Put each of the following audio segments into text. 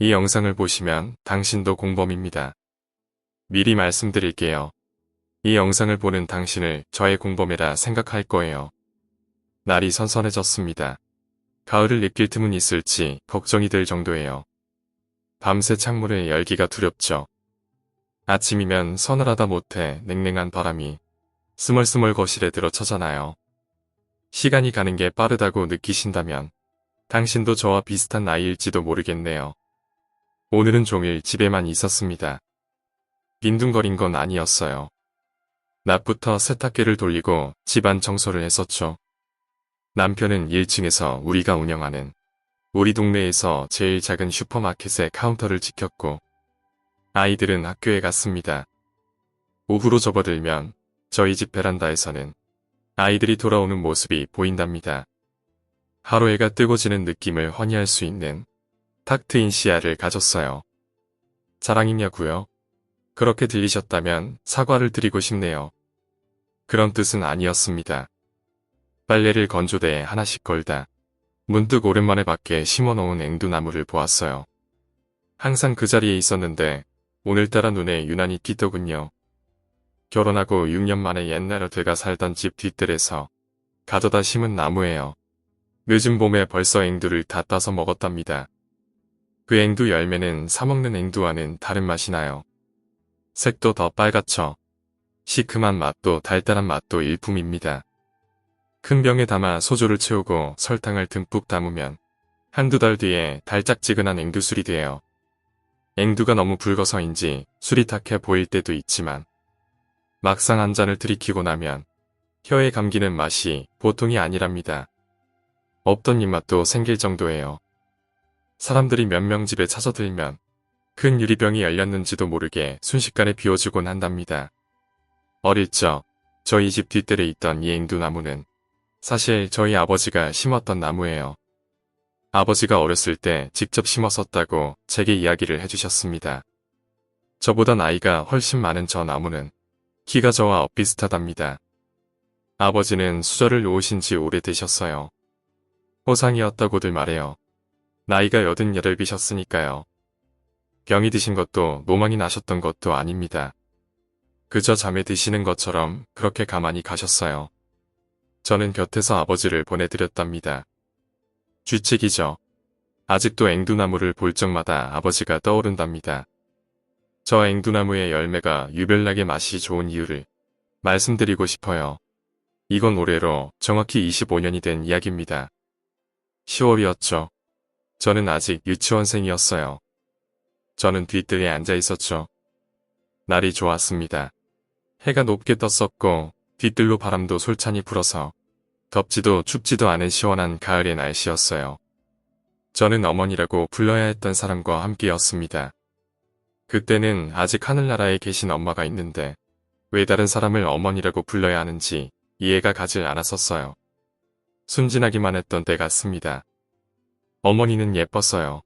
이 영상을 보시면 당신도 공범입니다. 미리 말씀드릴게요. 이 영상을 보는 당신을 저의 공범이라 생각할 거예요. 날이 선선해졌습니다. 가을을 느낄 틈은 있을지 걱정이 될 정도예요. 밤새 창문을 열기가 두렵죠. 아침이면 서늘하다 못해 냉랭한 바람이 스멀스멀 거실에 들어차잖아요. 시간이 가는 게 빠르다고 느끼신다면 당신도 저와 비슷한 나이일지도 모르겠네요. 오늘은 종일 집에만 있었습니다. 빈둥거린 건 아니었어요. 낮부터 세탁기를 돌리고 집안 청소를 했었죠. 남편은 1층에서 우리가 운영하는 우리 동네에서 제일 작은 슈퍼마켓의 카운터를 지켰고 아이들은 학교에 갔습니다. 오후로 접어들면 저희 집 베란다에서는 아이들이 돌아오는 모습이 보인답니다. 하루 해가 뜨고 지는 느낌을 환희할 수 있는 탁 트인 시야를 가졌어요. 자랑이냐고요? 그렇게 들리셨다면 사과를 드리고 싶네요. 그런 뜻은 아니었습니다. 빨래를 건조대에 하나씩 걸다 문득 오랜만에 밖에 심어놓은 앵두나무를 보았어요. 항상 그 자리에 있었는데 오늘따라 눈에 유난히 띄더군요. 결혼하고 6년 만에 옛날에 제가 살던 집 뒷뜰에서 가져다 심은 나무예요. 늦은 봄에 벌써 앵두를 다 따서 먹었답니다. 그 앵두 열매는 사먹는 앵두와는 다른 맛이 나요. 색도 더 빨갛죠. 시큼한 맛도 달달한 맛도 일품입니다. 큰 병에 담아 소주를 채우고 설탕을 듬뿍 담으면 한두 달 뒤에 달짝지근한 앵두술이 돼요. 앵두가 너무 붉어서인지 술이 탁해 보일 때도 있지만 막상 한 잔을 들이키고 나면 혀에 감기는 맛이 보통이 아니랍니다. 없던 입맛도 생길 정도예요. 사람들이 몇 명 집에 찾아들면 큰 유리병이 열렸는지도 모르게 순식간에 비워주곤 한답니다. 어릴 적 저희 집 뒷뜰에 있던 이 앵두나무는 사실 저희 아버지가 심었던 나무예요. 아버지가 어렸을 때 직접 심었었다고 제게 이야기를 해주셨습니다. 저보다 나이가 훨씬 많은 저 나무는 키가 저와 엇비슷하답니다. 아버지는 수저를 놓으신 지 오래되셨어요. 호상이었다고들 말해요. 나이가 88이셨으니까요. 병이 드신 것도 노망이 나셨던 것도 아닙니다. 그저 잠에 드시는 것처럼 그렇게 가만히 가셨어요. 저는 곁에서 아버지를 보내드렸답니다. 쥐책이죠. 아직도 앵두나무를 볼 적마다 아버지가 떠오른답니다. 저 앵두나무의 열매가 유별나게 맛이 좋은 이유를 말씀드리고 싶어요. 이건 올해로 정확히 25년이 된 이야기입니다. 10월이었죠. 저는 아직 유치원생이었어요. 저는 뒷뜰에 앉아 있었죠. 날이 좋았습니다. 해가 높게 떴었고 뒷뜰로 바람도 솔찬히 불어서 덥지도 춥지도 않은 시원한 가을의 날씨였어요. 저는 어머니라고 불러야 했던 사람과 함께였습니다. 그때는 아직 하늘나라에 계신 엄마가 있는데 왜 다른 사람을 어머니라고 불러야 하는지 이해가 가질 않았었어요. 순진하기만 했던 때 같습니다. 어머니는 예뻤어요.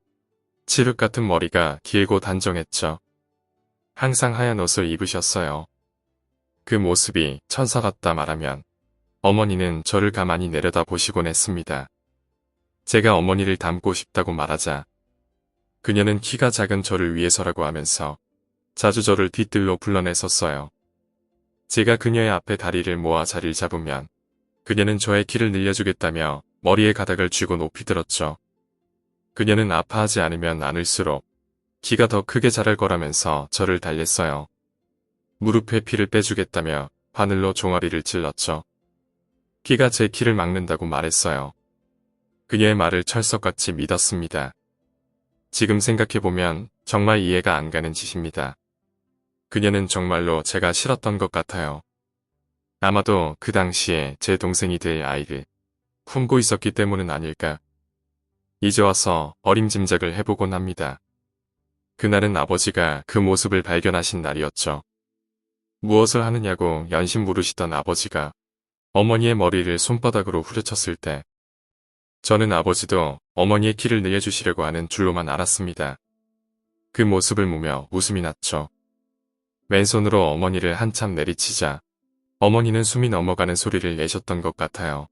칠흑 같은 머리가 길고 단정했죠. 항상 하얀 옷을 입으셨어요. 그 모습이 천사 같다 말하면 어머니는 저를 가만히 내려다 보시곤 했습니다. 제가 어머니를 닮고 싶다고 말하자 그녀는 키가 작은 저를 위해서라고 하면서 자주 저를 뒷뜰로 불러냈었어요. 제가 그녀의 앞에 다리를 모아 자리를 잡으면 그녀는 저의 키를 늘려주겠다며 머리에 가닥을 쥐고 높이 들었죠. 그녀는 아파하지 않으면 않을수록 키가 더 크게 자랄 거라면서 저를 달랬어요. 무릎에 피를 빼주겠다며 바늘로 종아리를 찔렀죠. 키가 제 키를 막는다고 말했어요. 그녀의 말을 철석같이 믿었습니다. 지금 생각해보면 정말 이해가 안 가는 짓입니다. 그녀는 정말로 제가 싫었던 것 같아요. 아마도 그 당시에 제 동생이 될 아이를 품고 있었기 때문은 아닐까. 이제 와서 어림짐작을 해보곤 합니다. 그날은 아버지가 그 모습을 발견하신 날이었죠. 무엇을 하느냐고 연신 물으시던 아버지가 어머니의 머리를 손바닥으로 후려쳤을 때 저는 아버지도 어머니의 키를 늘려주시려고 하는 줄로만 알았습니다. 그 모습을 보며 웃음이 났죠. 왼손으로 어머니를 한참 내리치자 어머니는 숨이 넘어가는 소리를 내셨던 것 같아요.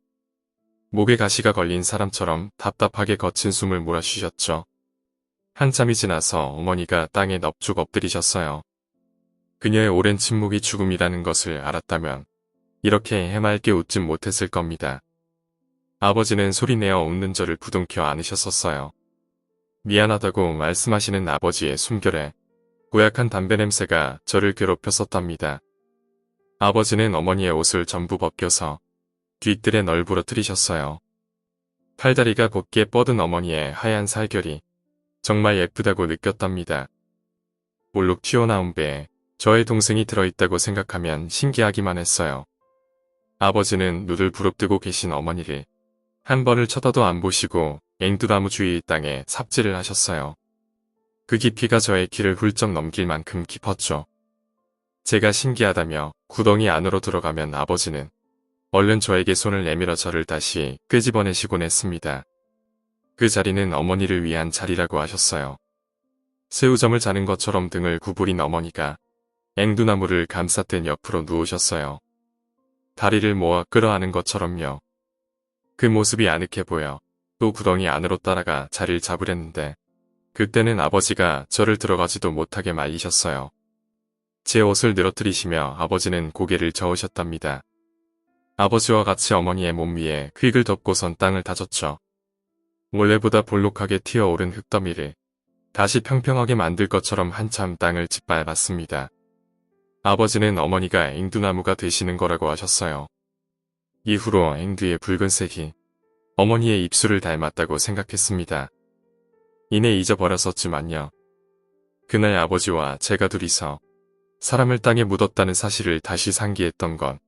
목에 가시가 걸린 사람처럼 답답하게 거친 숨을 몰아쉬셨죠. 한참이 지나서 어머니가 땅에 넙죽 엎드리셨어요. 그녀의 오랜 침묵이 죽음이라는 것을 알았다면 이렇게 해맑게 웃진 못했을 겁니다. 아버지는 소리내어 웃는 저를 부둥켜 안으셨었어요. 미안하다고 말씀하시는 아버지의 숨결에 고약한 담배 냄새가 저를 괴롭혔었답니다. 아버지는 어머니의 옷을 전부 벗겨서 뒤뜰에 널브러뜨리셨어요. 팔다리가 곧게 뻗은 어머니의 하얀 살결이 정말 예쁘다고 느꼈답니다. 볼록 튀어나온 배에 저의 동생이 들어있다고 생각하면 신기하기만 했어요. 아버지는 눈을 부릅뜨고 계신 어머니를 한 번을 쳐다도 안 보시고 앵두나무 주위 땅에 삽질을 하셨어요. 그 깊이가 저의 키를 훌쩍 넘길 만큼 깊었죠. 제가 신기하다며 구덩이 안으로 들어가면 아버지는 얼른 저에게 손을 내밀어 저를 다시 끄집어내시곤 했습니다. 그 자리는 어머니를 위한 자리라고 하셨어요. 새우점을 자는 것처럼 등을 구부린 어머니가 앵두나무를 감쌌던 옆으로 누우셨어요. 다리를 모아 끌어안은 것처럼요. 그 모습이 아늑해 보여 또 구덩이 안으로 따라가 자리를 잡으려는데 그때는 아버지가 저를 들어가지도 못하게 말리셨어요. 제 옷을 늘어뜨리시며 아버지는 고개를 저으셨답니다. 아버지와 같이 어머니의 몸 위에 흙을 덮고선 땅을 다졌죠. 원래보다 볼록하게 튀어오른 흙더미를 다시 평평하게 만들 것처럼 한참 땅을 짓밟았습니다. 아버지는 어머니가 앵두나무가 되시는 거라고 하셨어요. 이후로 앵두의 붉은색이 어머니의 입술을 닮았다고 생각했습니다. 이내 잊어버렸었지만요. 그날 아버지와 제가 둘이서 사람을 땅에 묻었다는 사실을 다시 상기했던 건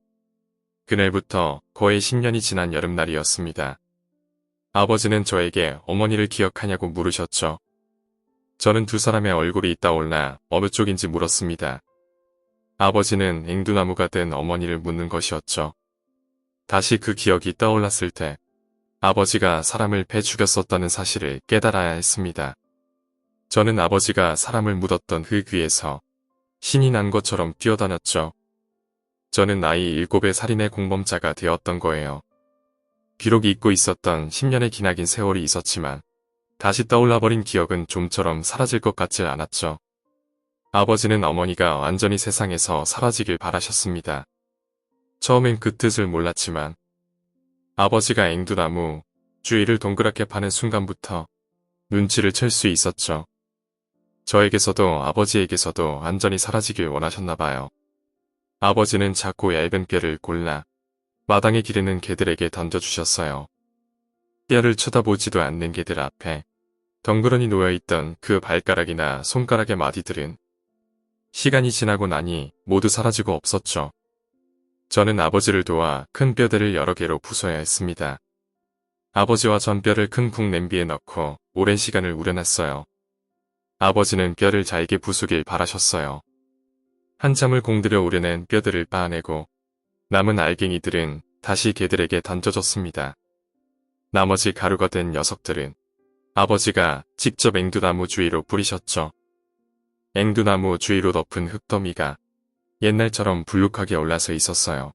그날부터 거의 10년이 지난 여름날이었습니다. 아버지는 저에게 어머니를 기억하냐고 물으셨죠. 저는 두 사람의 얼굴이 떠올라 어느 쪽인지 물었습니다. 아버지는 앵두나무가 된 어머니를 묻는 것이었죠. 다시 그 기억이 떠올랐을 때 아버지가 사람을 패 죽였었다는 사실을 깨달아야 했습니다. 저는 아버지가 사람을 묻었던 흙 위에서 신이 난 것처럼 뛰어다녔죠. 저는 나이 7의 살인의 공범자가 되었던 거예요. 비록 잊고 있었던 10년의 기나긴 세월이 있었지만 다시 떠올라버린 기억은 좀처럼 사라질 것 같질 않았죠. 아버지는 어머니가 완전히 세상에서 사라지길 바라셨습니다. 처음엔 그 뜻을 몰랐지만 아버지가 앵두나무 주위를 동그랗게 파는 순간부터 눈치를 챌 수 있었죠. 저에게서도 아버지에게서도 완전히 사라지길 원하셨나 봐요. 아버지는 작고 얇은 뼈를 골라 마당에 기르는 개들에게 던져주셨어요. 뼈를 쳐다보지도 않는 개들 앞에 덩그러니 놓여있던 그 발가락이나 손가락의 마디들은 시간이 지나고 나니 모두 사라지고 없었죠. 저는 아버지를 도와 큰 뼈들을 여러 개로 부숴야 했습니다. 아버지와 전 뼈를 큰 국 냄비에 넣고 오랜 시간을 우려놨어요. 아버지는 뼈를 잘게 부수길 바라셨어요. 한참을 공들여 우려낸 뼈들을 빻아내고 남은 알갱이들은 다시 개들에게 던져줬습니다. 나머지 가루가 된 녀석들은 아버지가 직접 앵두나무 주위로 뿌리셨죠. 앵두나무 주위로 덮은 흙더미가 옛날처럼 불룩하게 올라서 있었어요.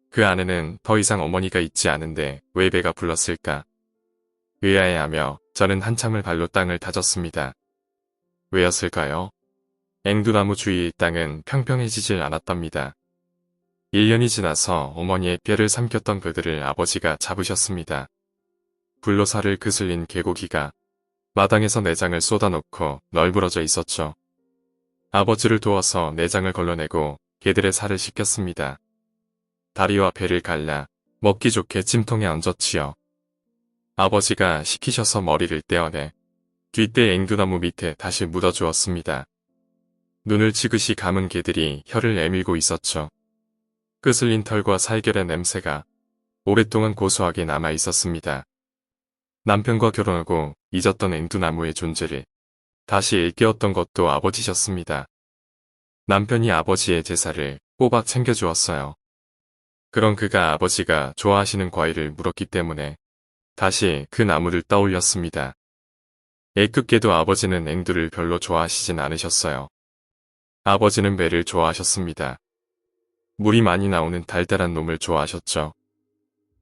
그 안에는 더 이상 어머니가 있지 않은데 왜 배가 불렀을까? 의아해하며 저는 한참을 발로 땅을 다졌습니다. 왜였을까요? 앵두나무 주위의 땅은 평평해지질 않았답니다. 1년이 지나서 어머니의 뼈를 삼켰던 그들을 아버지가 잡으셨습니다. 불로 살을 그슬린 개고기가 마당에서 내장을 쏟아놓고 널브러져 있었죠. 아버지를 도와서 내장을 걸러내고 개들의 살을 씻겼습니다. 다리와 배를 갈라 먹기 좋게 찜통에 얹었지요. 아버지가 시키셔서 머리를 떼어내 뒷대 앵두나무 밑에 다시 묻어주었습니다. 눈을 지그시 감은 개들이 혀를 내밀고 있었죠. 끄슬린 털과 살결의 냄새가 오랫동안 고소하게 남아 있었습니다. 남편과 결혼하고 잊었던 앵두나무의 존재를 다시 일깨웠던 것도 아버지셨습니다. 남편이 아버지의 제사를 꼬박 챙겨주었어요. 그런 그가 아버지가 좋아하시는 과일을 물었기 때문에 다시 그 나무를 떠올렸습니다. 애꿎게도 아버지는 앵두를 별로 좋아하시진 않으셨어요. 아버지는 배를 좋아하셨습니다. 물이 많이 나오는 달달한 놈을 좋아하셨죠.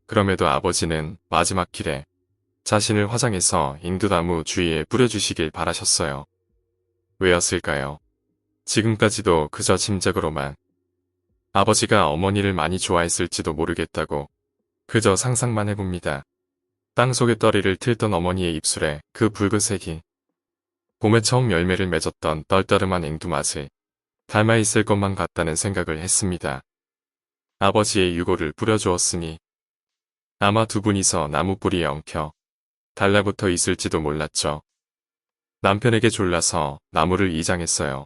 그럼에도 아버지는 마지막 길에 자신을 화장해서 앵두나무 주위에 뿌려주시길 바라셨어요. 왜였을까요? 지금까지도 그저 짐작으로만 아버지가 어머니를 많이 좋아했을지도 모르겠다고 그저 상상만 해봅니다. 땅속에 떨이를 틀던 어머니의 입술에 그 붉은색이 봄에 처음 열매를 맺었던 떨떠름한 앵두맛을 닮아있을 것만 같다는 생각을 했습니다. 아버지의 유골을 뿌려주었으니 아마 두 분이서 나무 뿌리에 엉켜 달라붙어 있을지도 몰랐죠. 남편에게 졸라서 나무를 이장했어요.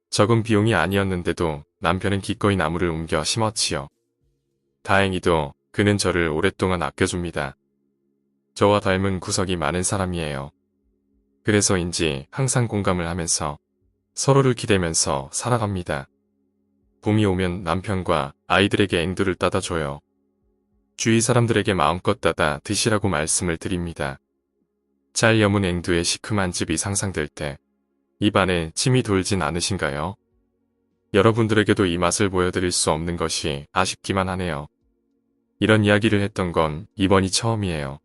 적은 비용이 아니었는데도 남편은 기꺼이 나무를 옮겨 심었지요. 다행히도 그는 저를 오랫동안 아껴줍니다. 저와 닮은 구석이 많은 사람이에요. 그래서인지 항상 공감을 하면서 서로를 기대면서 살아갑니다. 봄이 오면 남편과 아이들에게 앵두를 따다 줘요. 주위 사람들에게 마음껏 따다 드시라고 말씀을 드립니다. 잘 여문 앵두의 시큼한 즙이 상상될 때 입안에 침이 돌진 않으신가요? 여러분들에게도 이 맛을 보여드릴 수 없는 것이 아쉽기만 하네요. 이런 이야기를 했던 건 이번이 처음이에요.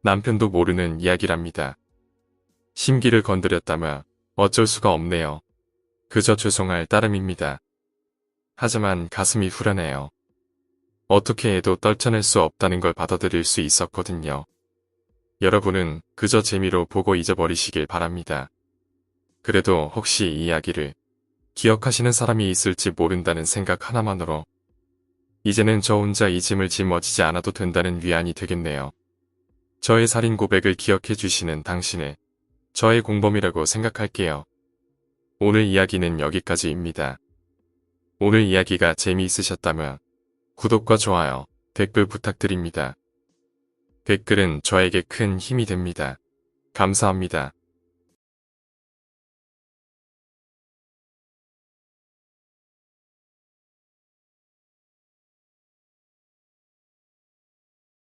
남편도 모르는 이야기랍니다. 심기를 건드렸다며 어쩔 수가 없네요. 그저 죄송할 따름입니다. 하지만 가슴이 후련해요. 어떻게 해도 떨쳐낼 수 없다는 걸 받아들일 수 있었거든요. 여러분은 그저 재미로 보고 잊어버리시길 바랍니다. 그래도 혹시 이 이야기를 기억하시는 사람이 있을지 모른다는 생각 하나만으로 이제는 저 혼자 이 짐을 짊어지지 않아도 된다는 위안이 되겠네요. 저의 살인 고백을 기억해 주시는 당신을 저의 공범이라고 생각할게요. 오늘 이야기는 여기까지입니다. 오늘 이야기가 재미있으셨다면 구독과 좋아요, 댓글 부탁드립니다. 댓글은 저에게 큰 힘이 됩니다. 감사합니다.